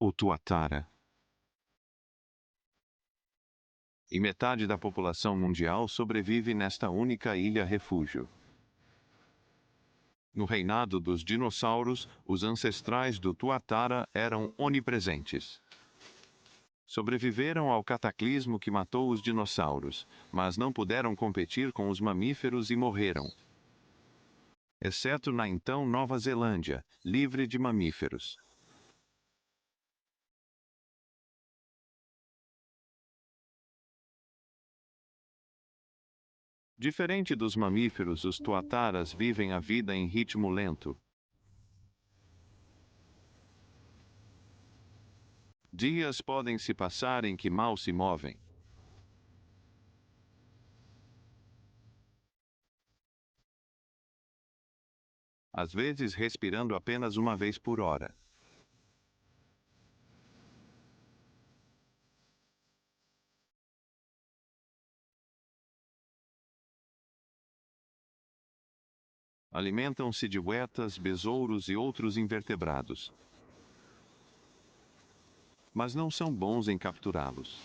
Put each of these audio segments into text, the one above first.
o tuatara. E metade da população mundial sobrevive nesta única ilha-refúgio. No reinado dos dinossauros, os ancestrais do tuatara eram onipresentes. Sobreviveram ao cataclismo que matou os dinossauros, mas não puderam competir com os mamíferos e morreram. Exceto na então Nova Zelândia, livre de mamíferos. Diferente dos mamíferos, os tuataras vivem a vida em ritmo lento. Dias podem se passar em que mal se movem. Às vezes respirando apenas uma vez por hora. Alimentam-se de uetas, besouros e outros invertebrados. Mas não são bons em capturá-los.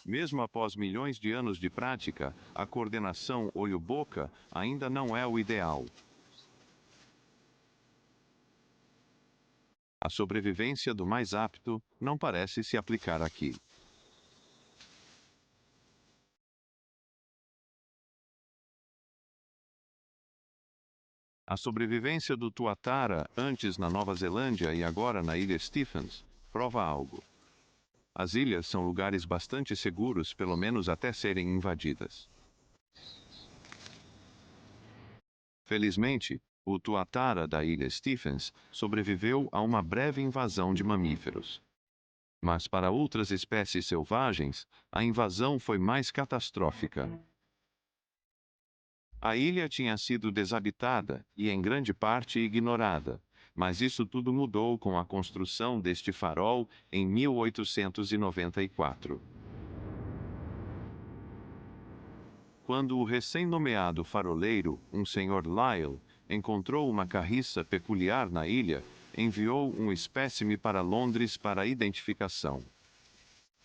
Mesmo após milhões de anos de prática, a coordenação olho-boca ainda não é o ideal. A sobrevivência do mais apto não parece se aplicar aqui. A sobrevivência do tuatara, antes na Nova Zelândia e agora na Ilha Stephens, prova algo. As ilhas são lugares bastante seguros, pelo menos até serem invadidas. Felizmente, o tuatara da Ilha Stephens sobreviveu a uma breve invasão de mamíferos. Mas para outras espécies selvagens, a invasão foi mais catastrófica. A ilha tinha sido desabitada e em grande parte ignorada, mas isso tudo mudou com a construção deste farol em 1894. Quando o recém-nomeado faroleiro, um senhor Lyle, encontrou uma carriça peculiar na ilha, enviou um espécime para Londres para identificação.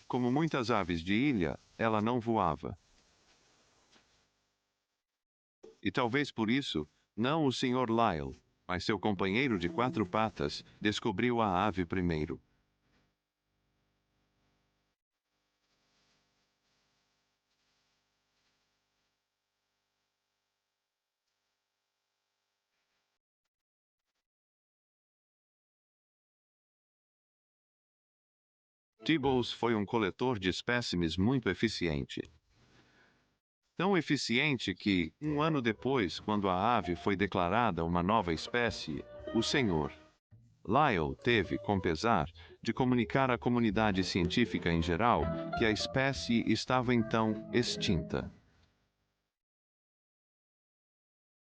Como muitas aves de ilha, ela não voava. E talvez por isso, não o Sr. Lyle, mas seu companheiro de quatro patas, descobriu a ave primeiro. Tibbles foi um coletor de espécimes muito eficiente. Tão eficiente que, um ano depois, quando a ave foi declarada uma nova espécie, o Sr. Lyle teve, com pesar, de comunicar à comunidade científica em geral que a espécie estava então extinta.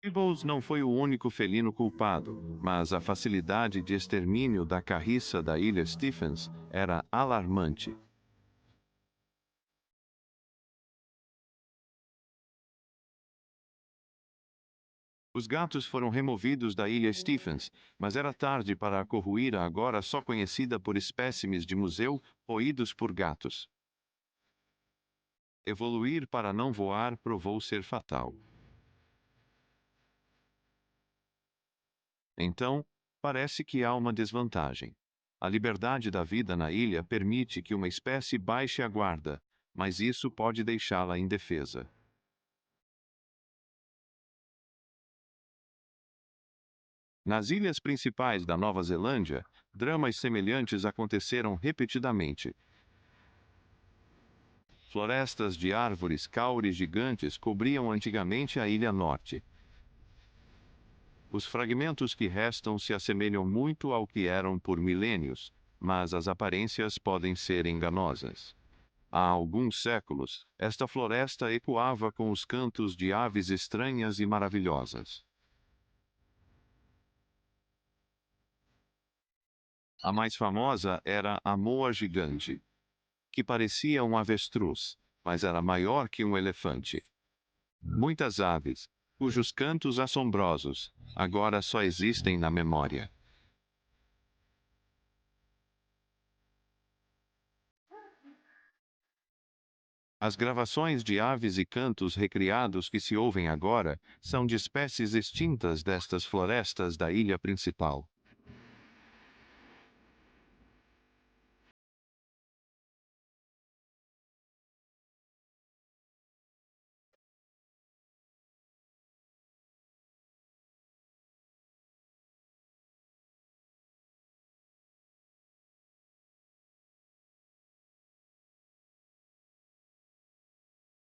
Tibbles não foi o único felino culpado, mas a facilidade de extermínio da carriça da ilha Stephens era alarmante. Os gatos foram removidos da ilha Stephens, mas era tarde para a corruíra agora só conhecida por espécimes de museu roídos por gatos. Evoluir para não voar provou ser fatal. Então, parece que há uma desvantagem. A liberdade da vida na ilha permite que uma espécie baixe a guarda, mas isso pode deixá-la indefesa. Nas ilhas principais da Nova Zelândia, dramas semelhantes aconteceram repetidamente. Florestas de árvores cauri gigantes cobriam antigamente a ilha norte. Os fragmentos que restam se assemelham muito ao que eram por milênios, mas as aparências podem ser enganosas. Há alguns séculos, esta floresta ecoava com os cantos de aves estranhas e maravilhosas. A mais famosa era a moa gigante, que parecia um avestruz, mas era maior que um elefante. Muitas aves, cujos cantos assombrosos agora só existem na memória. As gravações de aves e cantos recriados que se ouvem agora são de espécies extintas destas florestas da ilha principal.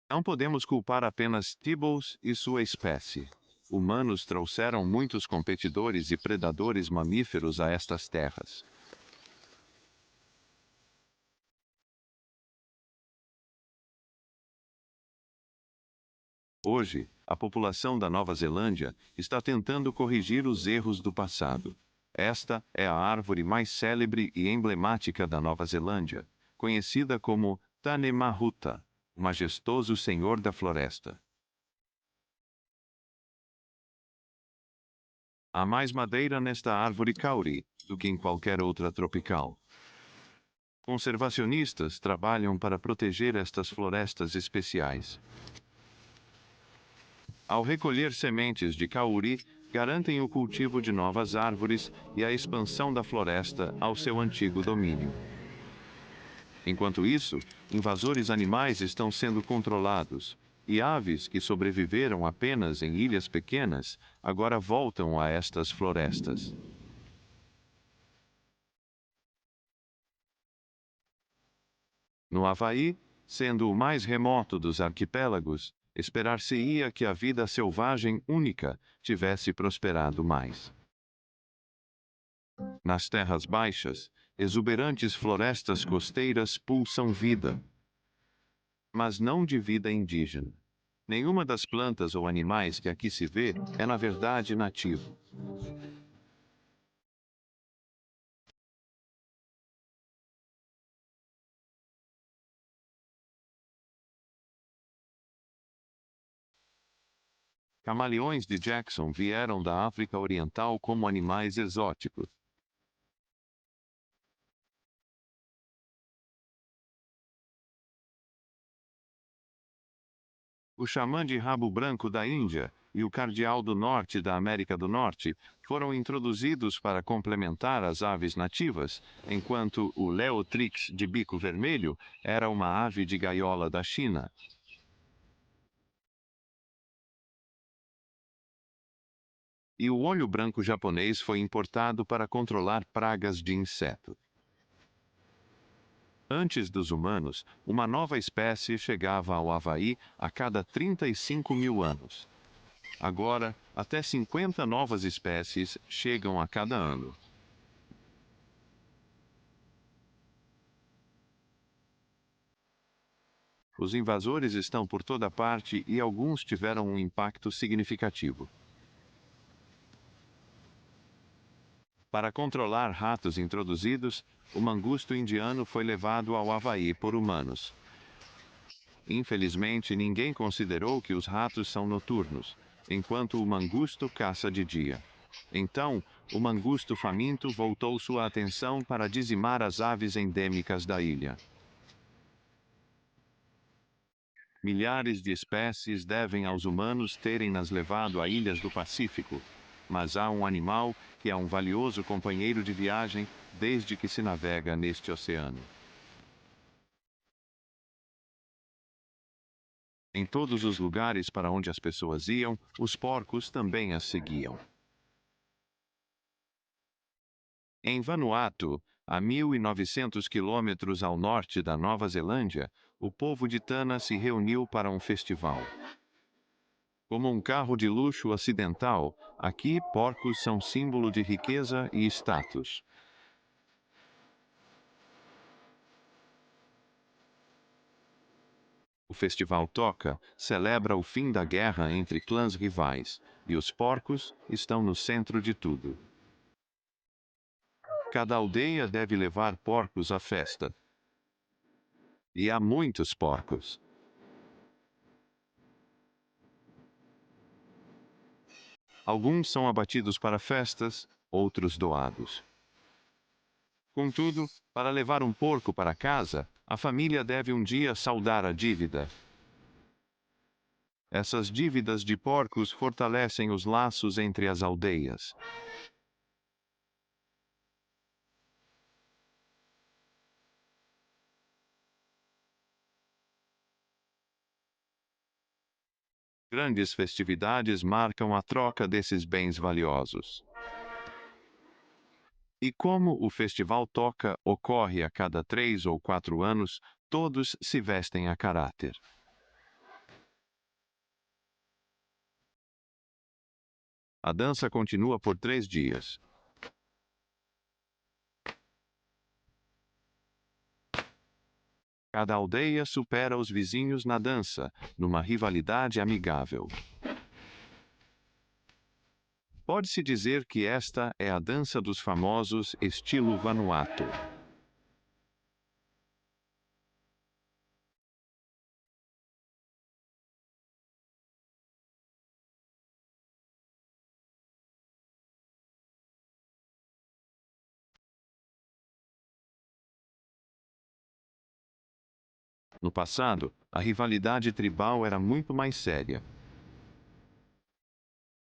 Não podemos culpar apenas Tibbles e sua espécie. Humanos trouxeram muitos competidores e predadores mamíferos a estas terras. Hoje, a população da Nova Zelândia está tentando corrigir os erros do passado. Esta é a árvore mais célebre e emblemática da Nova Zelândia, conhecida como Tanemahuta, o majestoso senhor da floresta. Há mais madeira nesta árvore kauri do que em qualquer outra tropical. Conservacionistas trabalham para proteger estas florestas especiais. Ao recolher sementes de kauri, garantem o cultivo de novas árvores e a expansão da floresta ao seu antigo domínio. Enquanto isso, invasores animais estão sendo controlados, e aves que sobreviveram apenas em ilhas pequenas agora voltam a estas florestas. No Havaí, sendo o mais remoto dos arquipélagos, esperar-se-ia que a vida selvagem única tivesse prosperado mais. Nas terras baixas, exuberantes florestas costeiras pulsam vida, mas não de vida indígena. Nenhuma das plantas ou animais que aqui se vê é na verdade nativo. Camaleões de Jackson vieram da África Oriental como animais exóticos. O xamã de rabo branco da Índia e o cardeal do norte da América do Norte foram introduzidos para complementar as aves nativas, enquanto o Leotrix de bico vermelho era uma ave de gaiola da China. E o olho branco japonês foi importado para controlar pragas de inseto. Antes dos humanos, uma nova espécie chegava ao Havaí a cada 35 mil anos. Agora, até 50 novas espécies chegam a cada ano. Os invasores estão por toda parte e alguns tiveram um impacto significativo. Para controlar ratos introduzidos, o mangusto indiano foi levado ao Havaí por humanos. Infelizmente, ninguém considerou que os ratos são noturnos, enquanto o mangusto caça de dia. Então, o mangusto faminto voltou sua atenção para dizimar as aves endêmicas da ilha. Milhares de espécies devem aos humanos terem nas levado a ilhas do Pacífico, mas há um animal que é um valioso companheiro de viagem desde que se navega neste oceano. Em todos os lugares para onde as pessoas iam, os porcos também as seguiam. Em Vanuatu, a 1.900 quilômetros ao norte da Nova Zelândia, o povo de Tana se reuniu para um festival. Como um carro de luxo ocidental, aqui porcos são símbolo de riqueza e status. O festival Toca celebra o fim da guerra entre clãs rivais, e os porcos estão no centro de tudo. Cada aldeia deve levar porcos à festa. E há muitos porcos. Alguns são abatidos para festas, outros doados. Contudo, para levar um porco para casa, a família deve um dia saldar a dívida. Essas dívidas de porcos fortalecem os laços entre as aldeias. Grandes festividades marcam a troca desses bens valiosos. E como o Festival Toca ocorre a cada 3 ou 4 anos, todos se vestem a caráter. A dança continua por 3 dias. Cada aldeia supera os vizinhos na dança, numa rivalidade amigável. Pode-se dizer que esta é a dança dos famosos estilo Vanuatu. No passado, a rivalidade tribal era muito mais séria.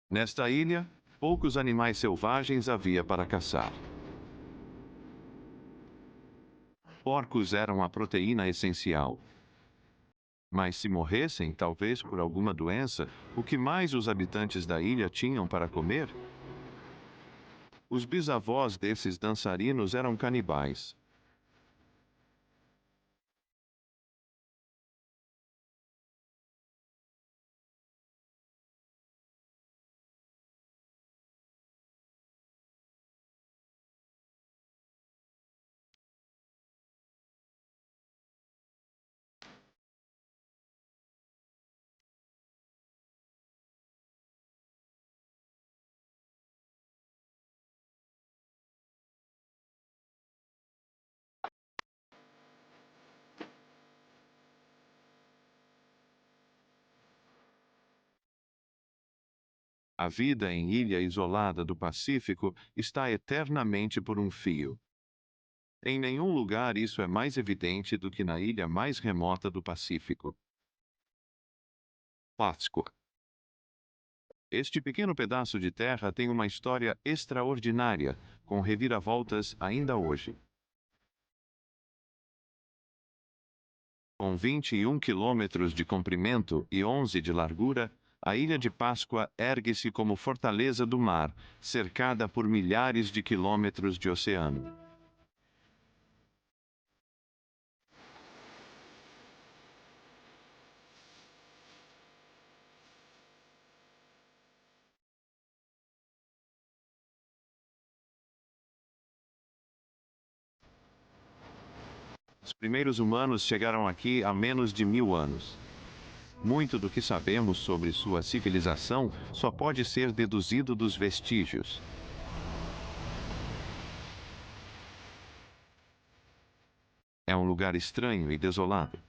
Nesta ilha, poucos animais selvagens havia para caçar. Porcos eram a proteína essencial. Mas se morressem, talvez por alguma doença, o que mais os habitantes da ilha tinham para comer? Os bisavós desses dançarinos eram canibais. A vida em ilha isolada do Pacífico está eternamente por um fio. Em nenhum lugar isso é mais evidente do que na ilha mais remota do Pacífico. Páscoa. Este pequeno pedaço de terra tem uma história extraordinária, com reviravoltas ainda hoje. Com 21 quilômetros de comprimento e 11 de largura, a Ilha de Páscoa ergue-se como fortaleza do mar, cercada por milhares de quilômetros de oceano. Os primeiros humanos chegaram aqui há menos de 1000 anos. Muito do que sabemos sobre sua civilização só pode ser deduzido dos vestígios. É um lugar estranho e desolado.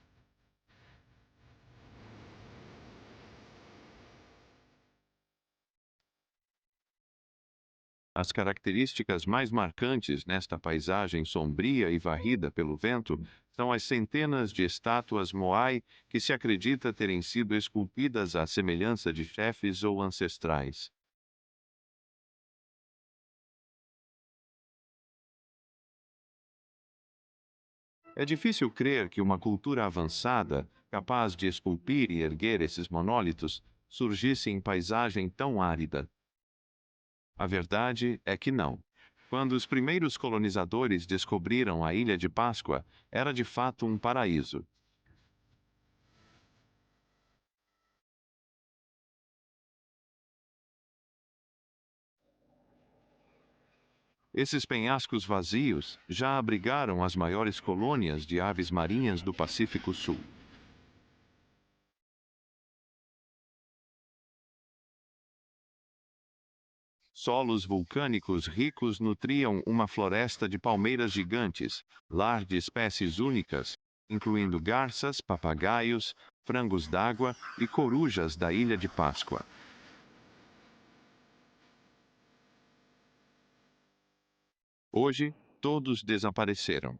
As características mais marcantes nesta paisagem sombria e varrida pelo vento são as centenas de estátuas moai que se acredita terem sido esculpidas à semelhança de chefes ou ancestrais. É difícil crer que uma cultura avançada, capaz de esculpir e erguer esses monólitos, surgisse em paisagem tão árida. A verdade é que não. Quando os primeiros colonizadores descobriram a Ilha de Páscoa, era de fato um paraíso. Esses penhascos vazios já abrigaram as maiores colônias de aves marinhas do Pacífico Sul. Solos vulcânicos ricos nutriam uma floresta de palmeiras gigantes, lar de espécies únicas, incluindo garças, papagaios, frangos d'água e corujas da Ilha de Páscoa. Hoje, todos desapareceram.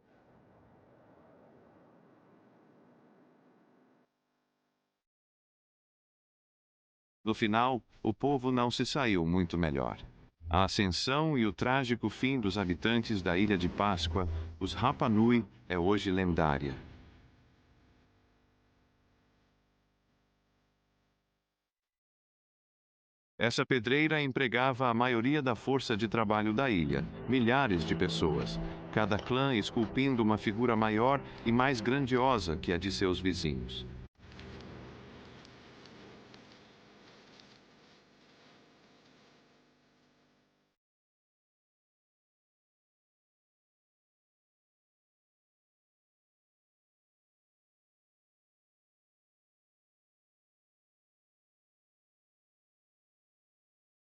No final, o povo não se saiu muito melhor. A ascensão e o trágico fim dos habitantes da Ilha de Páscoa, os Rapa Nui, é hoje lendária. Essa pedreira empregava a maioria da força de trabalho da ilha, milhares de pessoas, cada clã esculpindo uma figura maior e mais grandiosa que a de seus vizinhos.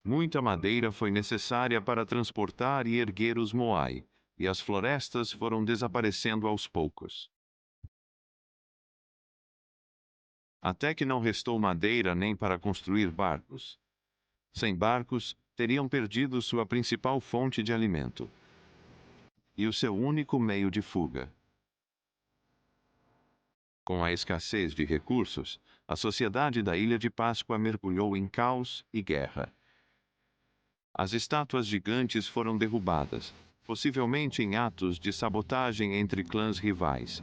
Muita madeira foi necessária para transportar e erguer os moai, e as florestas foram desaparecendo aos poucos. Até que não restou madeira nem para construir barcos. Sem barcos, teriam perdido sua principal fonte de alimento e o seu único meio de fuga. Com a escassez de recursos, a sociedade da Ilha de Páscoa mergulhou em caos e guerra. As estátuas gigantes foram derrubadas, possivelmente em atos de sabotagem entre clãs rivais.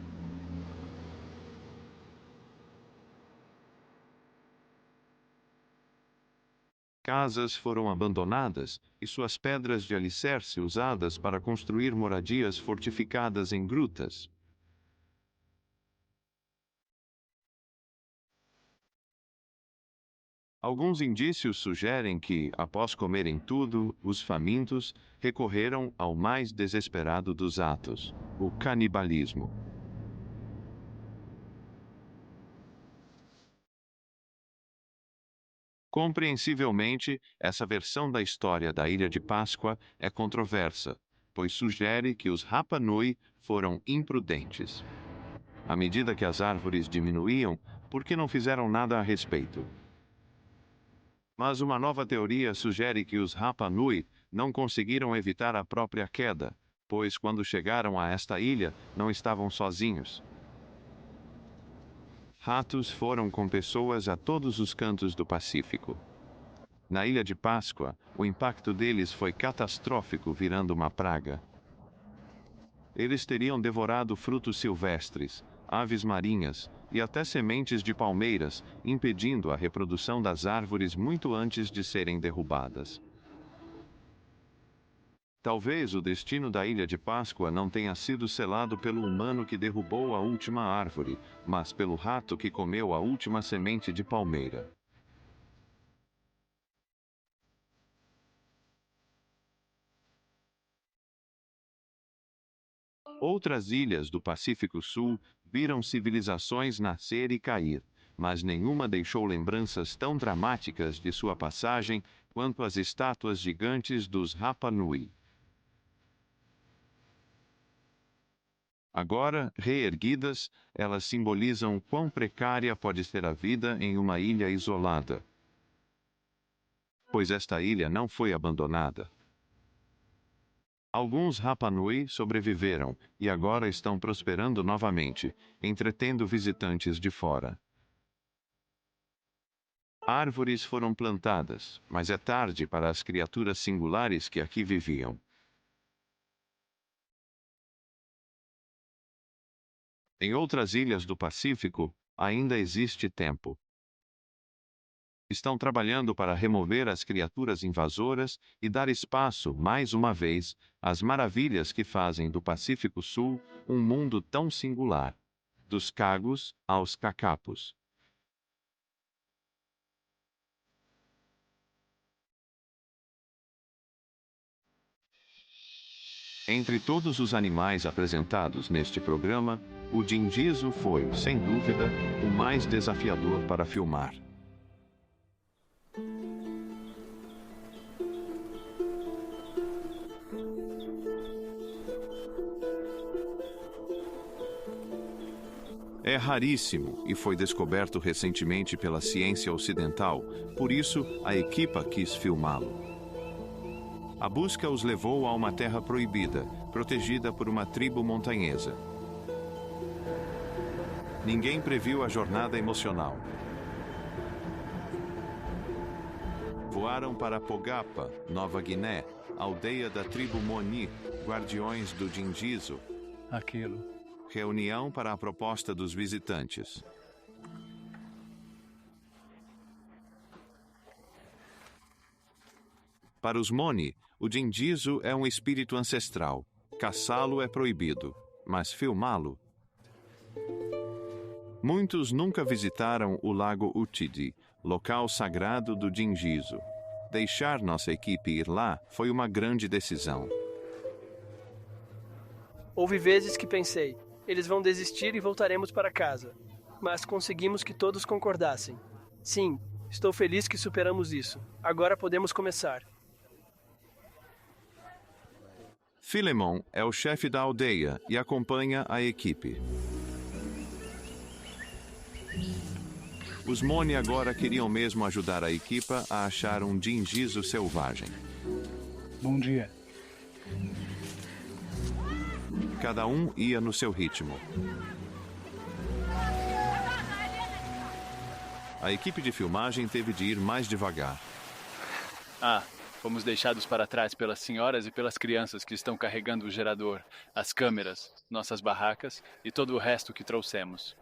Casas foram abandonadas e suas pedras de alicerce usadas para construir moradias fortificadas em grutas. Alguns indícios sugerem que, após comerem tudo, os famintos recorreram ao mais desesperado dos atos, o canibalismo. Compreensivelmente, essa versão da história da Ilha de Páscoa é controversa, pois sugere que os Rapa Nui foram imprudentes. À medida que as árvores diminuíam, por que não fizeram nada a respeito? Mas uma nova teoria sugere que os Rapa Nui não conseguiram evitar a própria queda, pois quando chegaram a esta ilha, não estavam sozinhos. Ratos foram com pessoas a todos os cantos do Pacífico. Na Ilha de Páscoa, o impacto deles foi catastrófico, virando uma praga. Eles teriam devorado frutos silvestres, aves marinhas e até sementes de palmeiras, impedindo a reprodução das árvores muito antes de serem derrubadas. Talvez o destino da Ilha de Páscoa não tenha sido selado pelo humano que derrubou a última árvore, mas pelo rato que comeu a última semente de palmeira. Outras ilhas do Pacífico Sul viram civilizações nascer e cair, mas nenhuma deixou lembranças tão dramáticas de sua passagem quanto as estátuas gigantes dos Rapa Nui. Agora, reerguidas, elas simbolizam quão precária pode ser a vida em uma ilha isolada. Pois esta ilha não foi abandonada. Alguns Rapa Nui sobreviveram e agora estão prosperando novamente, entretendo visitantes de fora. Árvores foram plantadas, mas é tarde para as criaturas singulares que aqui viviam. Em outras ilhas do Pacífico, ainda existe tempo. Estão trabalhando para remover as criaturas invasoras e dar espaço, mais uma vez, às maravilhas que fazem do Pacífico Sul um mundo tão singular. Dos Cagos aos Cacapos. Entre todos os animais apresentados neste programa, o Dindizo foi, sem dúvida, o mais desafiador para filmar. É raríssimo e foi descoberto recentemente pela ciência ocidental, por isso a equipa quis filmá-lo. A busca os levou a uma terra proibida, protegida por uma tribo montanhesa. Ninguém previu a jornada emocional. Voaram para Pogapa, Nova Guiné, aldeia da tribo Moni, guardiões do Dingizo. Reunião para a proposta dos visitantes. Para os Moni, o Dingizo é um espírito ancestral. Caçá-lo é proibido, mas filmá-lo. Muitos nunca visitaram o Lago Utidi, local sagrado do Dingizo. Deixar nossa equipe ir lá foi uma grande decisão. Houve vezes que pensei, eles vão desistir e voltaremos para casa. Mas conseguimos que todos concordassem. Sim, estou feliz que superamos isso. Agora podemos começar. Filemon é o chefe da aldeia e acompanha a equipe. Os Moni agora queriam mesmo ajudar a equipa a achar um Dingizo selvagem. Bom dia. Cada um ia no seu ritmo. A equipe de filmagem teve de ir mais devagar. Fomos deixados para trás pelas senhoras e pelas crianças que estão carregando o gerador, as câmeras, nossas barracas e todo o resto que trouxemos.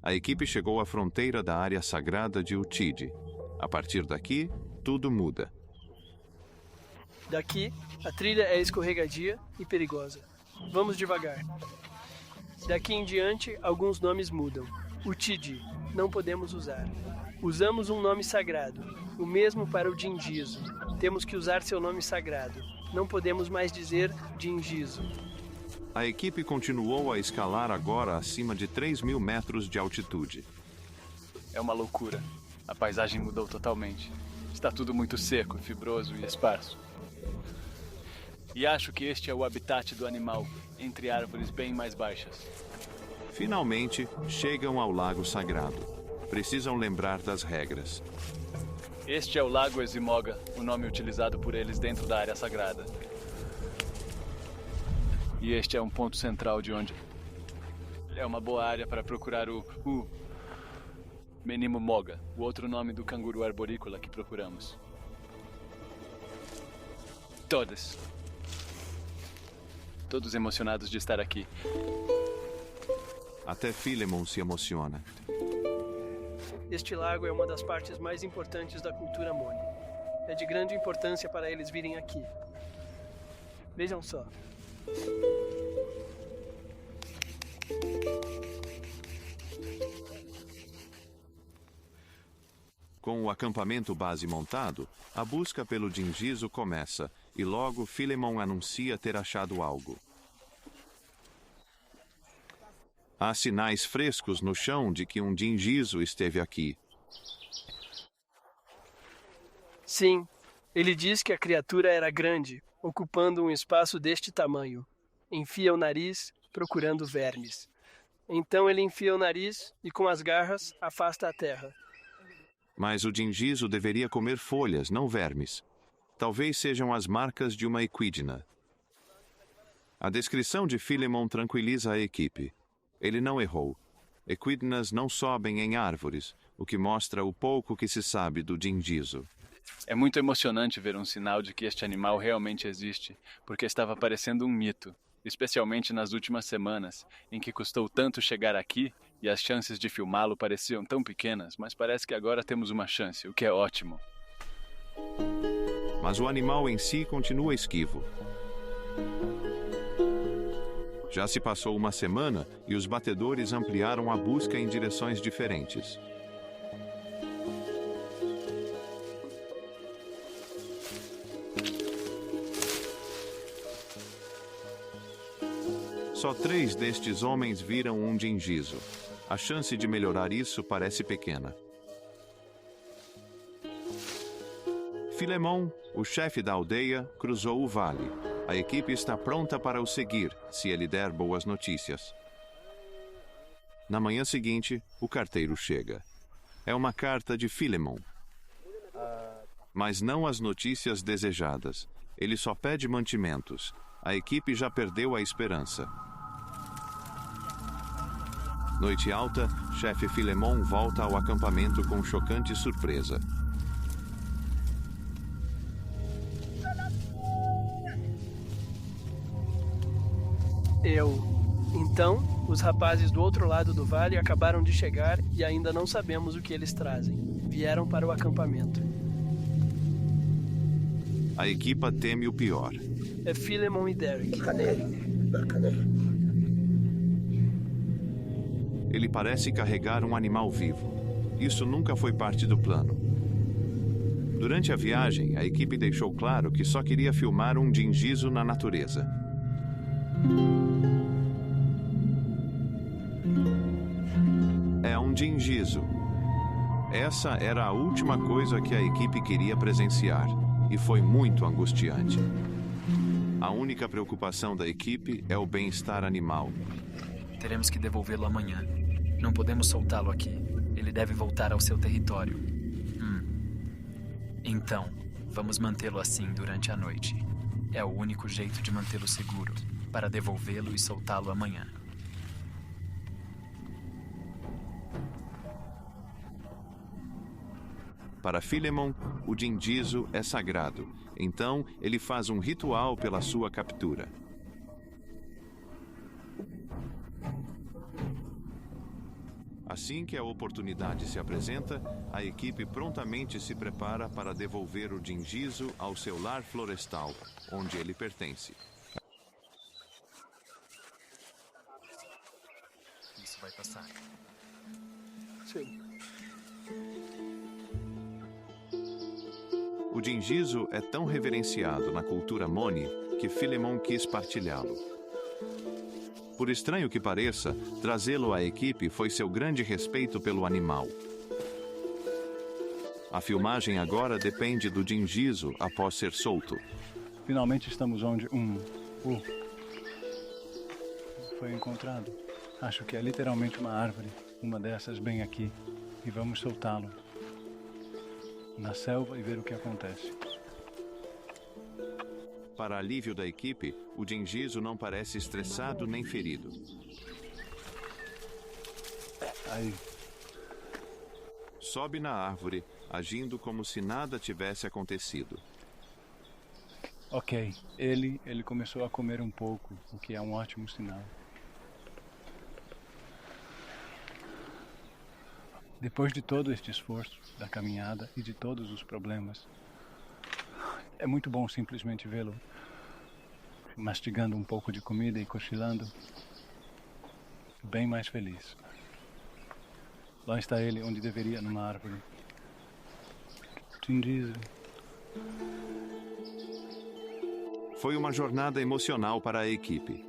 A equipe chegou à fronteira da área sagrada de Utidi. A partir daqui, tudo muda. Daqui, a trilha é escorregadia e perigosa. Vamos devagar. Daqui em diante, alguns nomes mudam. Utidi, não podemos usar. Usamos um nome sagrado, o mesmo para o Dingizo. Temos que usar seu nome sagrado. Não podemos mais dizer Dingizo. A equipe continuou a escalar agora acima de 3.000 metros de altitude. É uma loucura. A paisagem mudou totalmente. Está tudo muito seco, fibroso e esparso. E acho que este é o habitat do animal, entre árvores bem mais baixas. Finalmente, chegam ao Lago Sagrado. Precisam lembrar das regras. Este é o Lago Eximoga, o nome utilizado por eles dentro da área sagrada. E este é um ponto central de onde é uma boa área para procurar o Menimo Moga, o outro nome do canguru arborícola que procuramos. Todos emocionados de estar aqui. Até Filemon se emociona. Este lago é uma das partes mais importantes da cultura Moni. É de grande importância para eles virem aqui. Vejam só. Com o acampamento base montado, a busca pelo Dingizo começa e logo Filemon anuncia ter achado algo. Há sinais frescos no chão de que um Dingizo esteve aqui. Sim, ele diz que a criatura era grande, ocupando um espaço deste tamanho. Enfia o nariz, procurando vermes. Então ele enfia o nariz e com as garras afasta a terra. Mas o Dingizo deveria comer folhas, não vermes. Talvez sejam as marcas de uma equidna. A descrição de Filemon tranquiliza a equipe. Ele não errou. Equidnas não sobem em árvores, o que mostra o pouco que se sabe do Dingizo. É muito emocionante ver um sinal de que este animal realmente existe, porque estava parecendo um mito, especialmente nas últimas semanas, em que custou tanto chegar aqui e as chances de filmá-lo pareciam tão pequenas, mas parece que agora temos uma chance, o que é ótimo. Mas o animal em si continua esquivo. Já se passou uma semana e os batedores ampliaram a busca em direções diferentes. Só 3 destes homens viram um Dingizo. A chance de melhorar isso parece pequena. Filemon, o chefe da aldeia, cruzou o vale. A equipe está pronta para o seguir, se ele der boas notícias. Na manhã seguinte, o carteiro chega. É uma carta de Philemon. Mas não as notícias desejadas. Ele só pede mantimentos. A equipe já perdeu a esperança. Noite alta, chefe Philemon volta ao acampamento com chocante surpresa. Então, os rapazes do outro lado do vale acabaram de chegar e ainda não sabemos o que eles trazem. Vieram para o acampamento. A equipa teme o pior. É Philemon e Derek. Ele parece carregar um animal vivo. Isso nunca foi parte do plano. Durante a viagem, a equipe deixou claro que só queria filmar um dingizo na natureza. É um dingizo. Essa era a última coisa que a equipe queria presenciar, e foi muito angustiante. A única preocupação da equipe é o bem-estar animal. Teremos que devolvê-lo amanhã. Não podemos soltá-lo aqui. Ele deve voltar ao seu território. Então, vamos mantê-lo assim durante a noite. É o único jeito de mantê-lo seguro, para devolvê-lo e soltá-lo amanhã. Para Philemon, o dingizo é sagrado. Então, ele faz um ritual pela sua captura. Assim que a oportunidade se apresenta, a equipe prontamente se prepara para devolver o dingizo ao seu lar florestal, onde ele pertence. Isso vai passar. Sim. O dingizo é tão reverenciado na cultura Moni que Philemon quis partilhá-lo. Por estranho que pareça, trazê-lo à equipe foi seu grande respeito pelo animal. A filmagem agora depende do dingizo após ser solto. Finalmente estamos onde foi encontrado. Acho que é literalmente uma árvore, uma dessas bem aqui. E vamos soltá-lo na selva e ver o que acontece. Para alívio da equipe, o dingizo não parece estressado nem ferido. Aí, Sobe na árvore, agindo como se nada tivesse acontecido. ok. Ele começou a comer um pouco, o que é um ótimo sinal. Depois de todo este esforço, da caminhada e de todos os problemas, é muito bom simplesmente vê-lo mastigando um pouco de comida e cochilando, bem mais feliz. Lá está ele onde deveria, numa árvore. Dingizo. Foi uma jornada emocional para a equipe.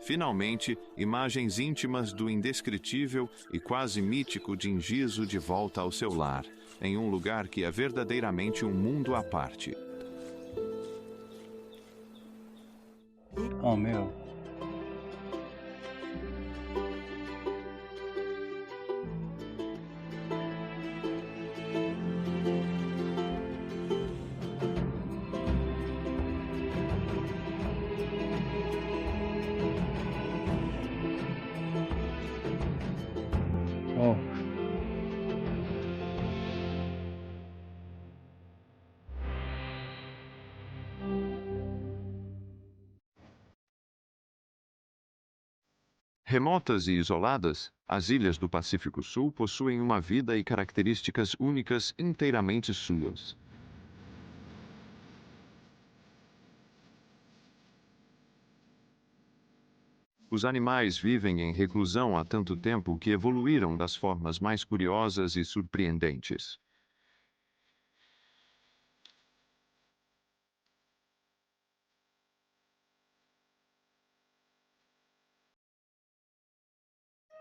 Finalmente, imagens íntimas do indescritível e quase mítico dingizo de volta ao seu lar, em um lugar que é verdadeiramente um mundo à parte. Oh, meu. Oh. Remotas e isoladas, as ilhas do Pacífico Sul possuem uma vida e características únicas inteiramente suas. Os animais vivem em reclusão há tanto tempo que evoluíram das formas mais curiosas e surpreendentes.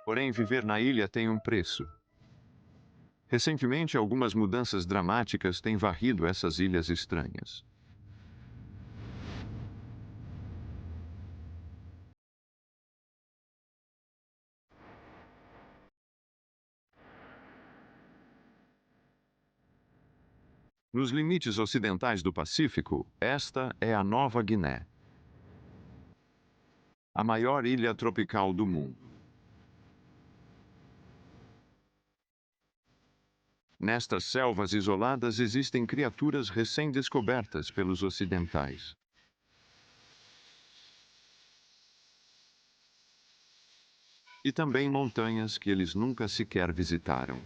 Porém, viver na ilha tem um preço. Recentemente, algumas mudanças dramáticas têm varrido essas ilhas estranhas. Nos limites ocidentais do Pacífico, esta é a Nova Guiné, a maior ilha tropical do mundo. Nestas selvas isoladas existem criaturas recém-descobertas pelos ocidentais. E também montanhas que eles nunca sequer visitaram.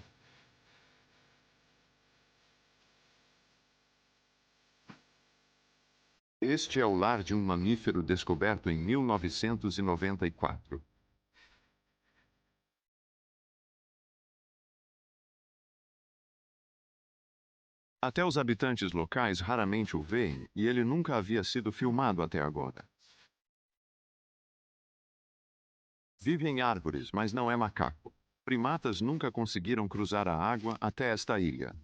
Este é o lar de um mamífero descoberto em 1994. Até os habitantes locais raramente o veem, e ele nunca havia sido filmado até agora. Vive em árvores, mas não é macaco. Primatas nunca conseguiram cruzar a água até esta ilha.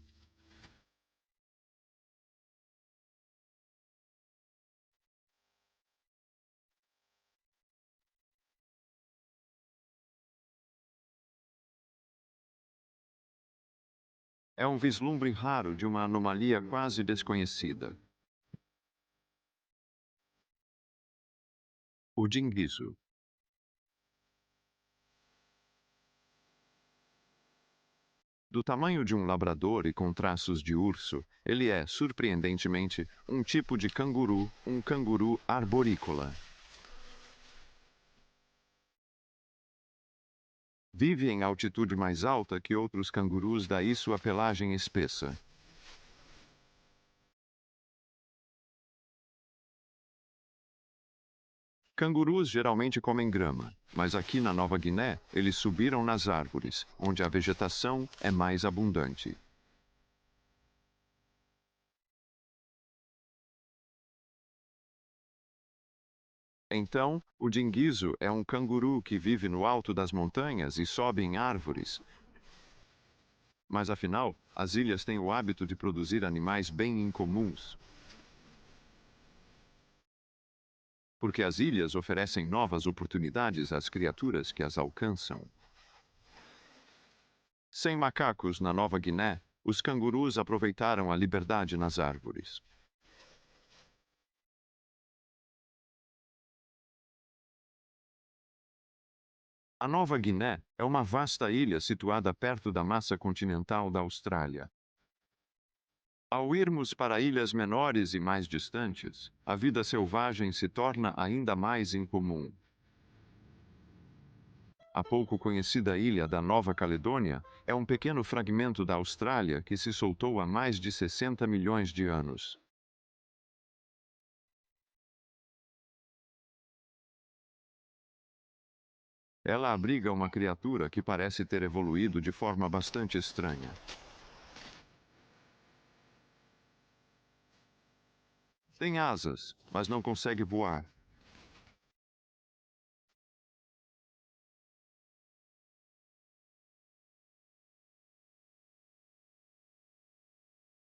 É um vislumbre raro de uma anomalia quase desconhecida. O dinguizo. Do tamanho de um labrador e com traços de urso, ele é, surpreendentemente, um tipo de canguru, um canguru arborícola. Vive em altitude mais alta que outros cangurus, daí sua pelagem espessa. Cangurus geralmente comem grama, mas aqui na Nova Guiné eles subiram nas árvores, onde a vegetação é mais abundante. Então, o dinguizo é um canguru que vive no alto das montanhas e sobe em árvores. Mas afinal, as ilhas têm o hábito de produzir animais bem incomuns. Porque as ilhas oferecem novas oportunidades às criaturas que as alcançam. Sem macacos na Nova Guiné, os cangurus aproveitaram a liberdade nas árvores. A Nova Guiné é uma vasta ilha situada perto da massa continental da Austrália. Ao irmos para ilhas menores e mais distantes, a vida selvagem se torna ainda mais incomum. A pouco conhecida ilha da Nova Caledônia é um pequeno fragmento da Austrália que se soltou há mais de 60 milhões de anos. Ela abriga uma criatura que parece ter evoluído de forma bastante estranha. Tem asas, mas não consegue voar.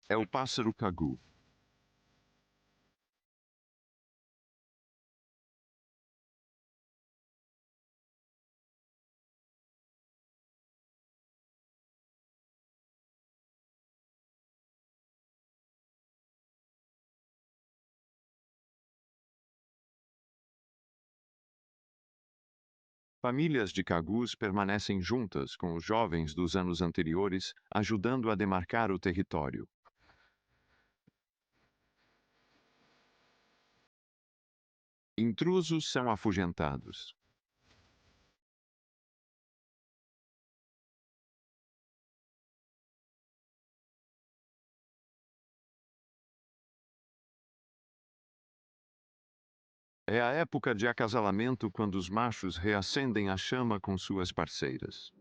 É o pássaro cagu. Famílias de cagus permanecem juntas com os jovens dos anos anteriores, ajudando a demarcar o território. Intrusos são afugentados. É a época de acasalamento quando os machos reacendem a chama com suas parceiras.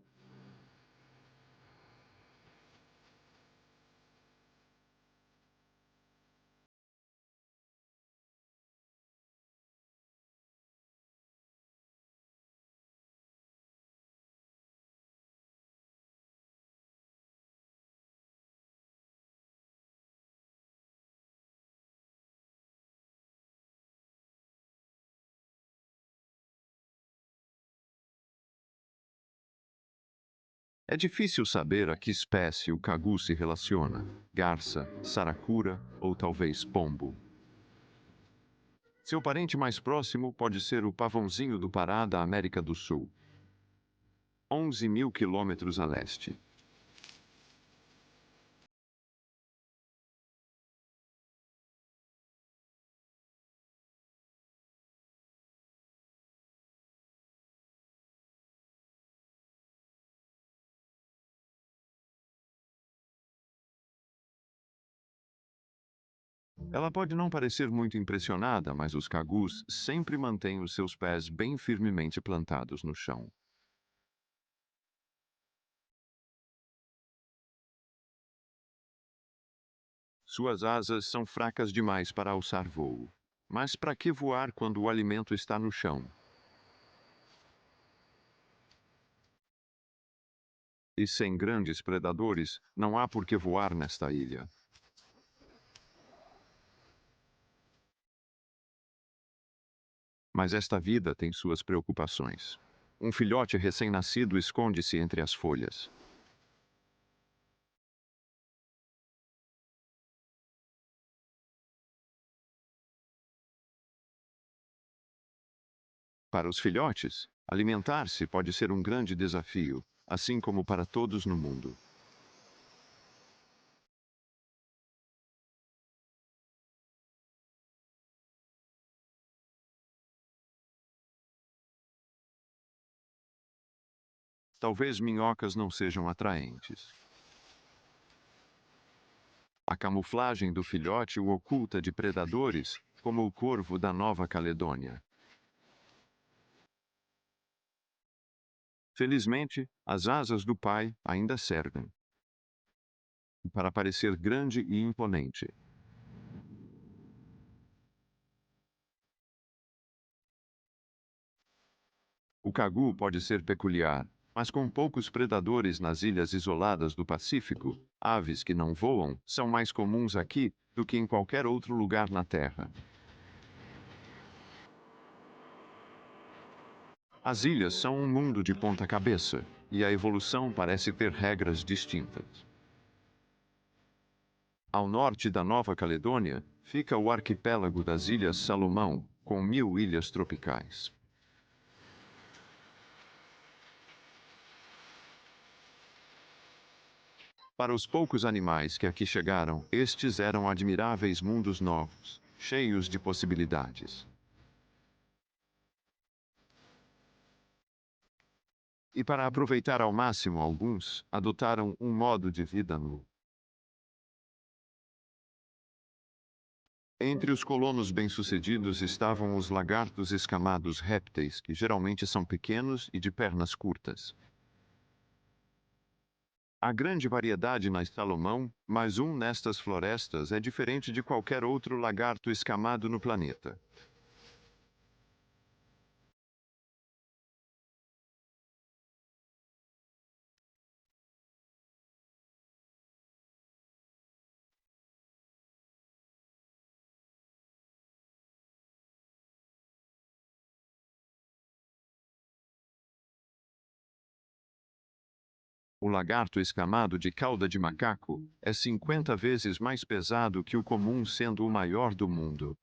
É difícil saber a que espécie o cagu se relaciona: garça, saracura ou talvez pombo. Seu parente mais próximo pode ser o pavãozinho do Pará da América do Sul, 11.000 quilômetros a leste. Ela pode não parecer muito impressionada, mas os cagus sempre mantêm os seus pés bem firmemente plantados no chão. Suas asas são fracas demais para alçar voo. Mas para que voar quando o alimento está no chão? E sem grandes predadores, não há por que voar nesta ilha. Mas esta vida tem suas preocupações. Um filhote recém-nascido esconde-se entre as folhas. Para os filhotes, alimentar-se pode ser um grande desafio, assim como para todos no mundo. Talvez minhocas não sejam atraentes. A camuflagem do filhote o oculta de predadores, como o corvo da Nova Caledônia. Felizmente, as asas do pai ainda servem para parecer grande e imponente. O cagu pode ser peculiar, mas com poucos predadores nas ilhas isoladas do Pacífico, aves que não voam são mais comuns aqui do que em qualquer outro lugar na Terra. As ilhas são um mundo de ponta cabeça, e a evolução parece ter regras distintas. Ao norte da Nova Caledônia, fica o arquipélago das Ilhas Salomão, com 1.000 ilhas tropicais. Para os poucos animais que aqui chegaram, estes eram admiráveis mundos novos, cheios de possibilidades. E para aproveitar ao máximo alguns, adotaram um modo de vida novo. Entre os colonos bem-sucedidos estavam os lagartos escamados répteis, que geralmente são pequenos e de pernas curtas. Há grande variedade na Salomão, mas nestas florestas é diferente de qualquer outro lagarto escamado no planeta. O lagarto escamado de cauda de macaco é 50 vezes mais pesado que o comum, sendo o maior do mundo.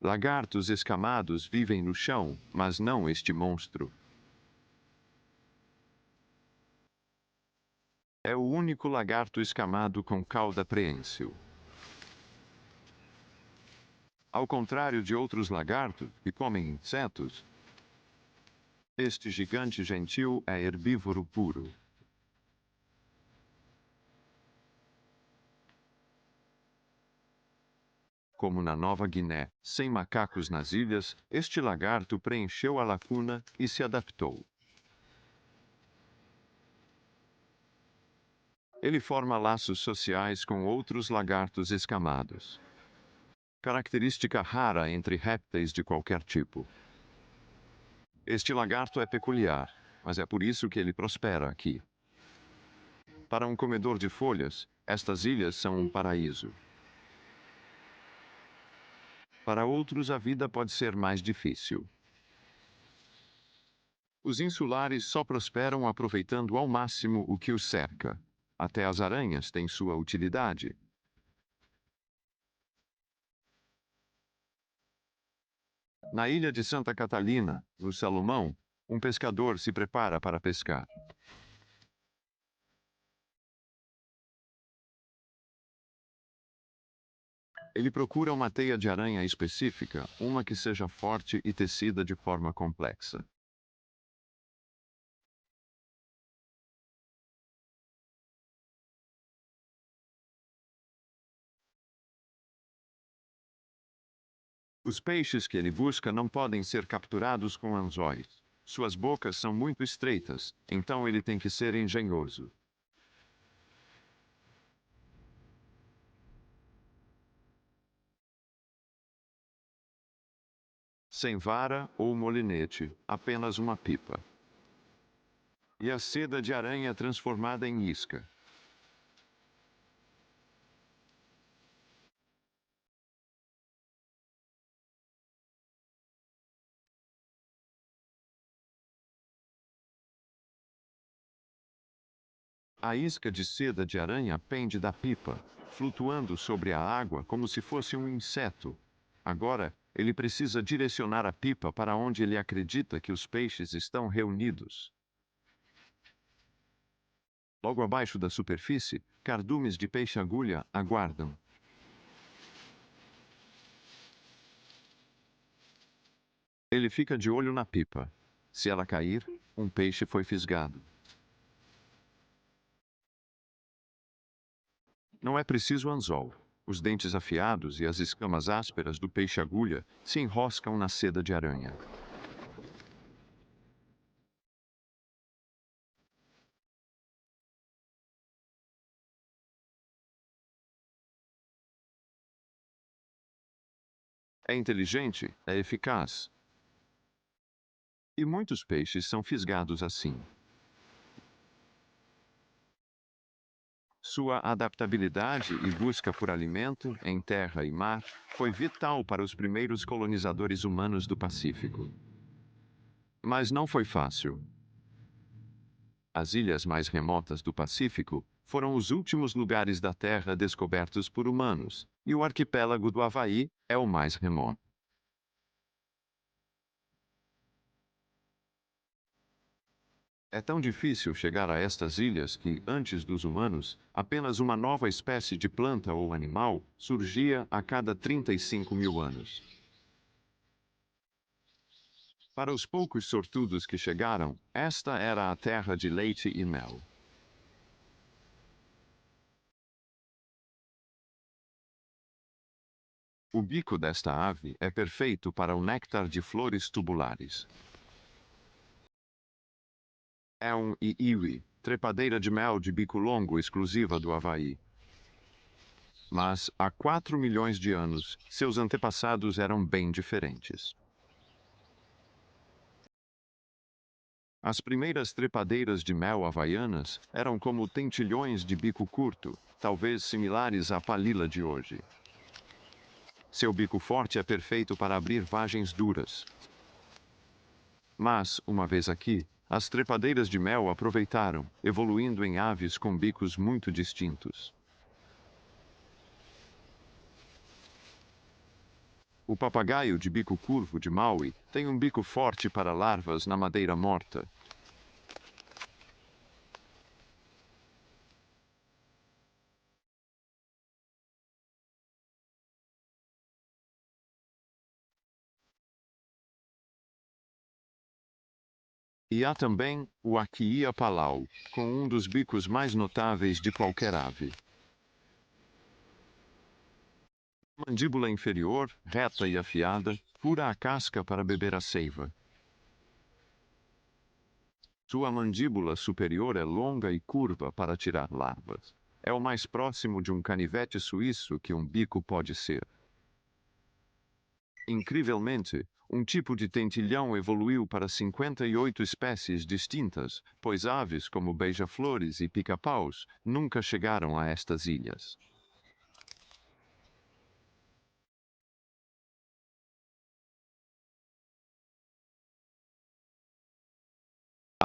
Lagartos escamados vivem no chão, mas não este monstro. É o único lagarto escamado com cauda preensil. Ao contrário de outros lagartos que comem insetos, este gigante gentil é herbívoro puro. Como na Nova Guiné, sem macacos nas ilhas, este lagarto preencheu a lacuna e se adaptou. Ele forma laços sociais com outros lagartos escamados. Característica rara entre répteis de qualquer tipo. Este lagarto é peculiar, mas é por isso que ele prospera aqui. Para um comedor de folhas, estas ilhas são um paraíso. Para outros, a vida pode ser mais difícil. Os insulares só prosperam aproveitando ao máximo o que os cerca. Até as aranhas têm sua utilidade. Na ilha de Santa Catalina, no Salomão, um pescador se prepara para pescar. Ele procura uma teia de aranha específica, uma que seja forte e tecida de forma complexa. Os peixes que ele busca não podem ser capturados com anzóis. Suas bocas são muito estreitas, então ele tem que ser engenhoso. Sem vara ou molinete, apenas uma pipa. E a seda de aranha transformada em isca. A isca de seda de aranha pende da pipa, flutuando sobre a água como se fosse um inseto. Agora, ele precisa direcionar a pipa para onde ele acredita que os peixes estão reunidos. Logo abaixo da superfície, cardumes de peixe-agulha aguardam. Ele fica de olho na pipa. Se ela cair, um peixe foi fisgado. Não é preciso anzol. Os dentes afiados e as escamas ásperas do peixe-agulha se enroscam na seda de aranha. É inteligente, é eficaz. E muitos peixes são fisgados assim. Sua adaptabilidade e busca por alimento, em terra e mar, foi vital para os primeiros colonizadores humanos do Pacífico. Mas não foi fácil. As ilhas mais remotas do Pacífico foram os últimos lugares da Terra descobertos por humanos, e o arquipélago do Havaí é o mais remoto. É tão difícil chegar a estas ilhas que, antes dos humanos, apenas uma nova espécie de planta ou animal surgia a cada 35 mil anos. Para os poucos sortudos que chegaram, esta era a terra de leite e mel. O bico desta ave é perfeito para o néctar de flores tubulares. É um iiwi, trepadeira de mel de bico longo exclusiva do Havaí. Mas, há 4 milhões de anos, seus antepassados eram bem diferentes. As primeiras trepadeiras de mel havaianas eram como tentilhões de bico curto, talvez similares à palila de hoje. Seu bico forte é perfeito para abrir vagens duras. Mas, uma vez aqui, as trepadeiras de mel aproveitaram, evoluindo em aves com bicos muito distintos. O papagaio de bico curvo de Maui tem um bico forte para larvas na madeira morta. E há também o Aquia palau, com um dos bicos mais notáveis de qualquer ave. Mandíbula inferior, reta e afiada, fura a casca para beber a seiva. Sua mandíbula superior é longa e curva para tirar larvas. É o mais próximo de um canivete suíço que um bico pode ser. Incrivelmente, um tipo de tentilhão evoluiu para 58 espécies distintas, pois aves como beija-flores e pica-paus nunca chegaram a estas ilhas.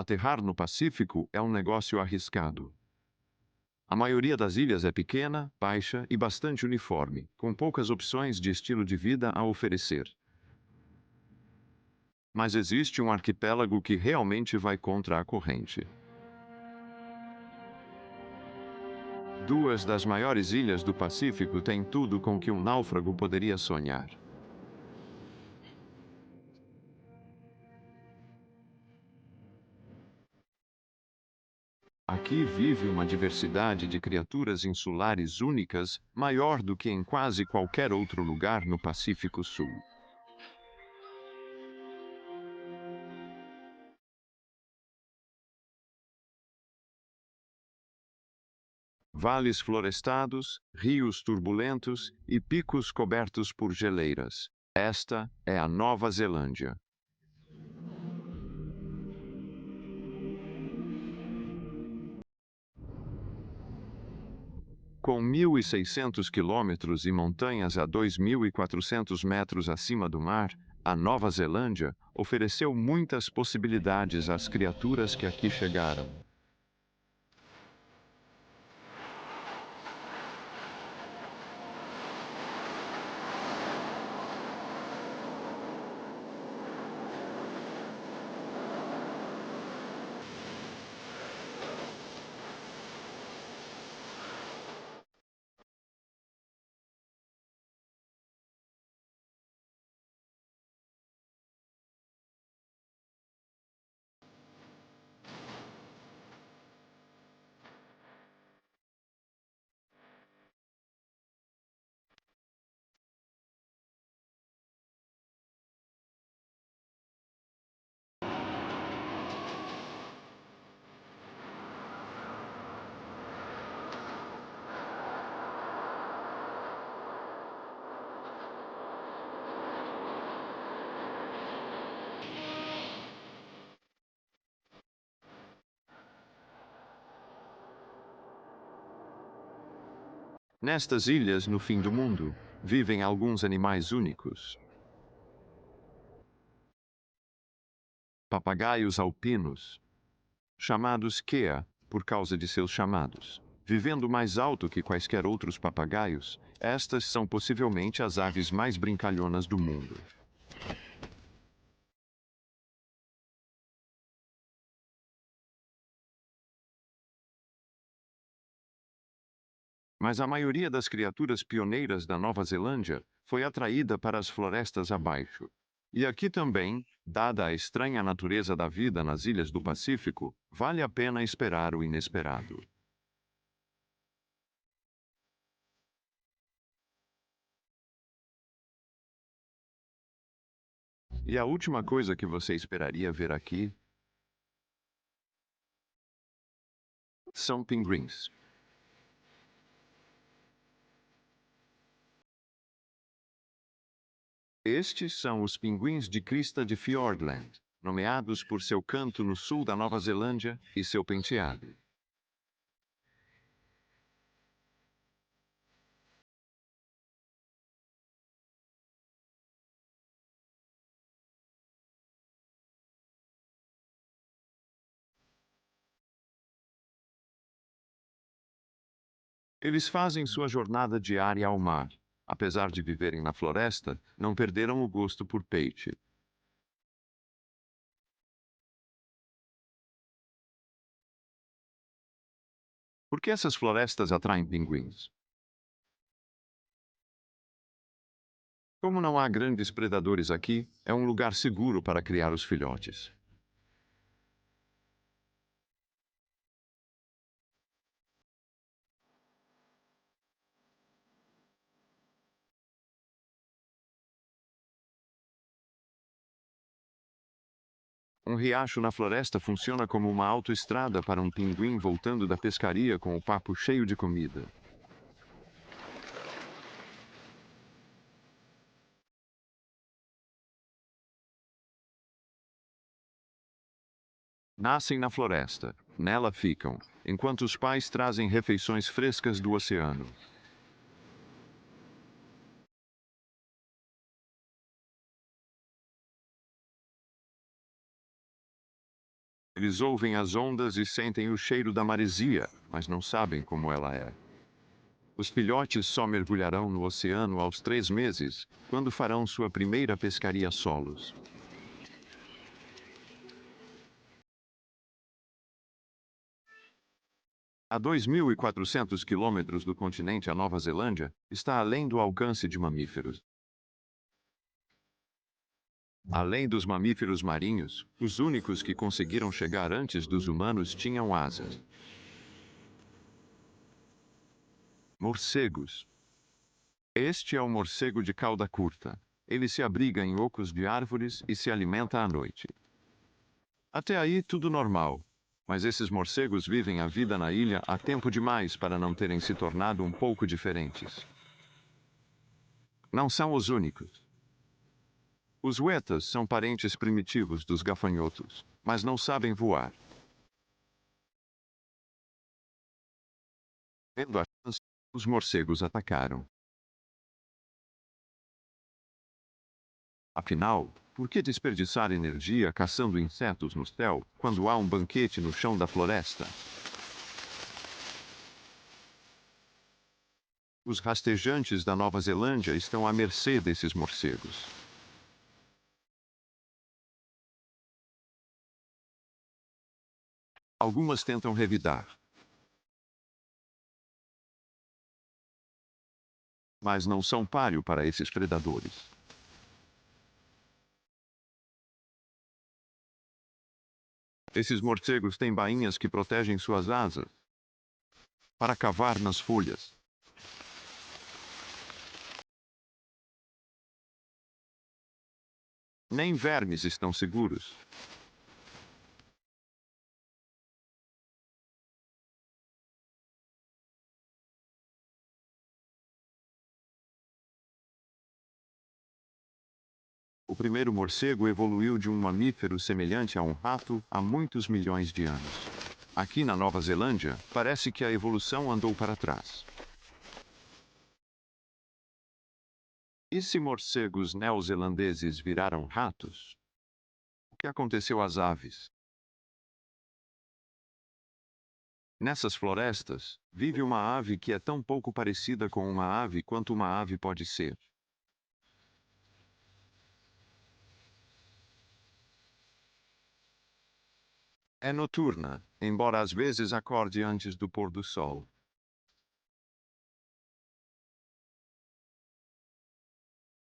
Aterrar no Pacífico é um negócio arriscado. A maioria das ilhas é pequena, baixa e bastante uniforme, com poucas opções de estilo de vida a oferecer. Mas existe um arquipélago que realmente vai contra a corrente. Duas das maiores ilhas do Pacífico têm tudo com que um náufrago poderia sonhar. Aqui vive uma diversidade de criaturas insulares únicas, maior do que em quase qualquer outro lugar no Pacífico Sul. Vales florestados, rios turbulentos e picos cobertos por geleiras. Esta é a Nova Zelândia. Com 1.600 quilômetros e montanhas a 2.400 metros acima do mar, a Nova Zelândia ofereceu muitas possibilidades às criaturas que aqui chegaram. Nestas ilhas, no fim do mundo, vivem alguns animais únicos. Papagaios alpinos, chamados Kea por causa de seus chamados. Vivendo mais alto que quaisquer outros papagaios, estas são possivelmente as aves mais brincalhonas do mundo. Mas a maioria das criaturas pioneiras da Nova Zelândia foi atraída para as florestas abaixo. E aqui também, dada a estranha natureza da vida nas ilhas do Pacífico, vale a pena esperar o inesperado. E a última coisa que você esperaria ver aqui são pinguins. Estes são os pinguins de crista de Fiordland, nomeados por seu canto no sul da Nova Zelândia e seu penteado. Eles fazem sua jornada diária ao mar. Apesar de viverem na floresta, não perderam o gosto por peixe. Por que essas florestas atraem pinguins? Como não há grandes predadores aqui, é um lugar seguro para criar os filhotes. Um riacho na floresta funciona como uma autoestrada para um pinguim voltando da pescaria com o papo cheio de comida. Nascem na floresta, nela ficam, enquanto os pais trazem refeições frescas do oceano. Eles ouvem as ondas e sentem o cheiro da maresia, mas não sabem como ela é. Os filhotes só mergulharão no oceano aos 3 meses, quando farão sua primeira pescaria solos. A 2.400 quilômetros do continente, a Nova Zelândia está além do alcance de mamíferos. Além dos mamíferos marinhos, os únicos que conseguiram chegar antes dos humanos tinham asas. Morcegos. Este é o morcego de cauda curta. Ele se abriga em ocos de árvores e se alimenta à noite. Até aí, tudo normal. Mas esses morcegos vivem a vida na ilha há tempo demais para não terem se tornado um pouco diferentes. Não são os únicos. Os huetas são parentes primitivos dos gafanhotos, mas não sabem voar. Vendo a chance, os morcegos atacaram. Afinal, por que desperdiçar energia caçando insetos no céu, quando há um banquete no chão da floresta? Os rastejantes da Nova Zelândia estão à mercê desses morcegos. Algumas tentam revidar, mas não são páreo para esses predadores. Esses morcegos têm bainhas que protegem suas asas para cavar nas folhas. Nem vermes estão seguros. O primeiro morcego evoluiu de um mamífero semelhante a um rato há muitos milhões de anos. Aqui na Nova Zelândia, parece que a evolução andou para trás. E se morcegos neozelandeses viraram ratos? O que aconteceu às aves? Nessas florestas, vive uma ave que é tão pouco parecida com uma ave quanto uma ave pode ser. É noturna, embora às vezes acorde antes do pôr do sol.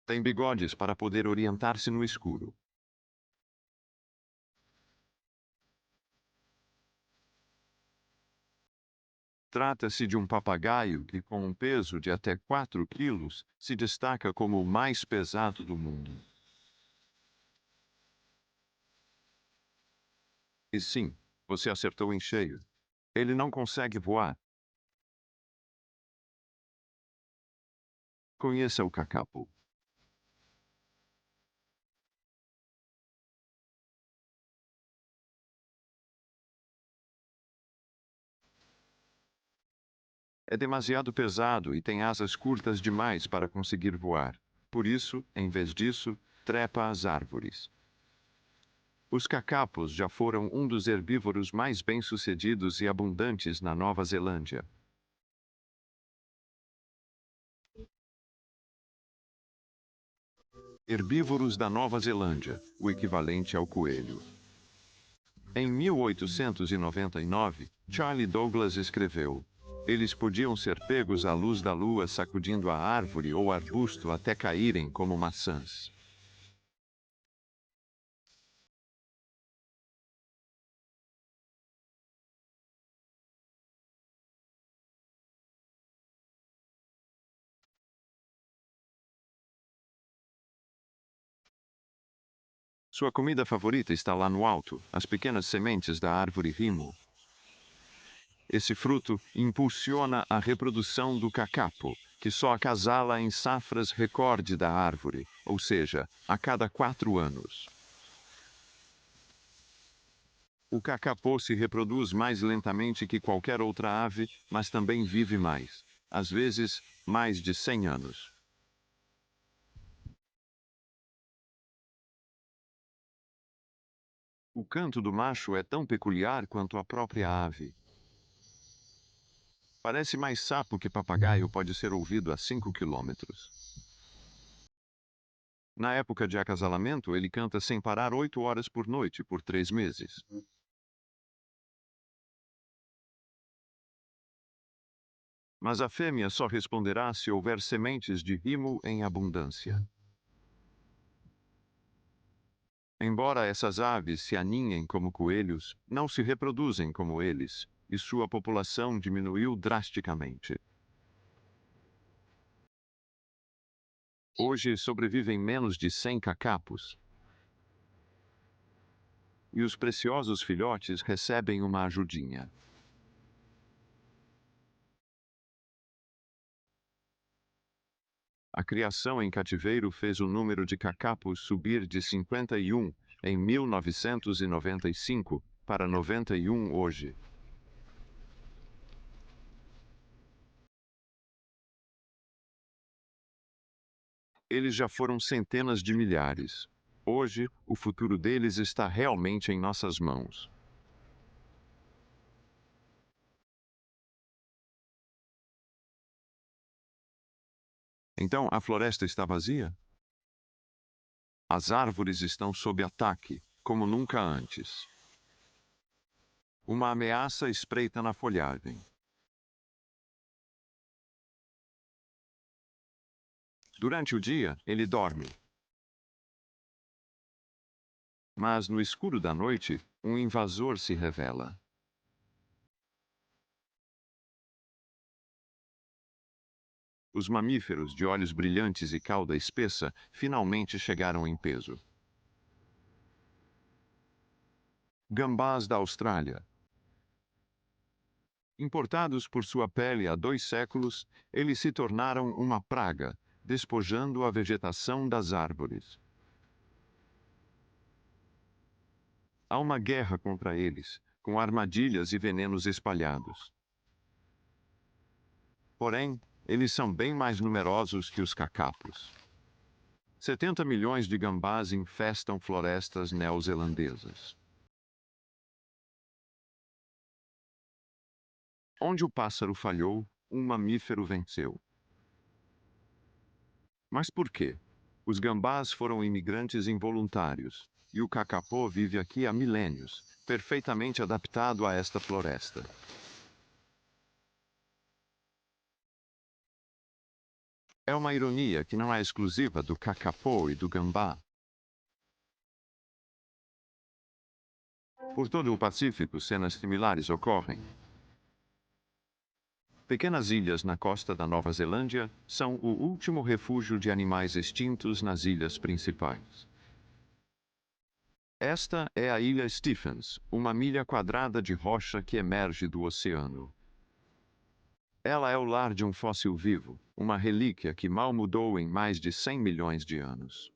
Tem bigodes para poder orientar-se no escuro. Trata-se de um papagaio que, com um peso de até 4 quilos, se destaca como o mais pesado do mundo. E sim, você acertou em cheio. Ele não consegue voar. Conheça o kakapo. É demasiado pesado e tem asas curtas demais para conseguir voar. Por isso, em vez disso, trepa às árvores. Os cacapos já foram um dos herbívoros mais bem-sucedidos e abundantes na Nova Zelândia. Herbívoros da Nova Zelândia, o equivalente ao coelho. Em 1899, Charlie Douglas escreveu: eles podiam ser pegos à luz da lua sacudindo a árvore ou arbusto até caírem como maçãs. Sua comida favorita está lá no alto, as pequenas sementes da árvore rimo. Esse fruto impulsiona a reprodução do kakapo, que só acasala em safras recorde da árvore, ou seja, a cada 4 anos. O kakapo se reproduz mais lentamente que qualquer outra ave, mas também vive mais. Às vezes, mais de 100 anos. O canto do macho é tão peculiar quanto a própria ave. Parece mais sapo que papagaio, pode ser ouvido a 5 quilômetros. Na época de acasalamento, ele canta sem parar 8 horas por noite por 3 meses. Mas a fêmea só responderá se houver sementes de rimo em abundância. Embora essas aves se aninhem como coelhos, não se reproduzem como eles, e sua população diminuiu drasticamente. Hoje sobrevivem menos de 100 cacapos. E os preciosos filhotes recebem uma ajudinha. A criação em cativeiro fez o número de cacapos subir de 51 em 1995 para 91 hoje. Eles já foram centenas de milhares. Hoje, o futuro deles está realmente em nossas mãos. Então, a floresta está vazia? As árvores estão sob ataque, como nunca antes. Uma ameaça espreita na folhagem. Durante o dia, ele dorme. Mas no escuro da noite, um invasor se revela. Os mamíferos de olhos brilhantes e cauda espessa finalmente chegaram em peso. Gambás da Austrália. Importados por sua pele há 2 séculos, eles se tornaram uma praga, despojando a vegetação das árvores. Há uma guerra contra eles, com armadilhas e venenos espalhados. Porém, eles são bem mais numerosos que os cacapos. 70 milhões de gambás infestam florestas neozelandesas. Onde o pássaro falhou, um mamífero venceu. Mas por quê? Os gambás foram imigrantes involuntários, e o cacapô vive aqui há milênios, perfeitamente adaptado a esta floresta. É uma ironia que não é exclusiva do cacapô e do gambá. Por todo o Pacífico, cenas similares ocorrem. Pequenas ilhas na costa da Nova Zelândia são o último refúgio de animais extintos nas ilhas principais. Esta é a Ilha Stephens, uma milha quadrada de rocha que emerge do oceano. Ela é o lar de um fóssil vivo, uma relíquia que mal mudou em mais de 100 milhões de anos.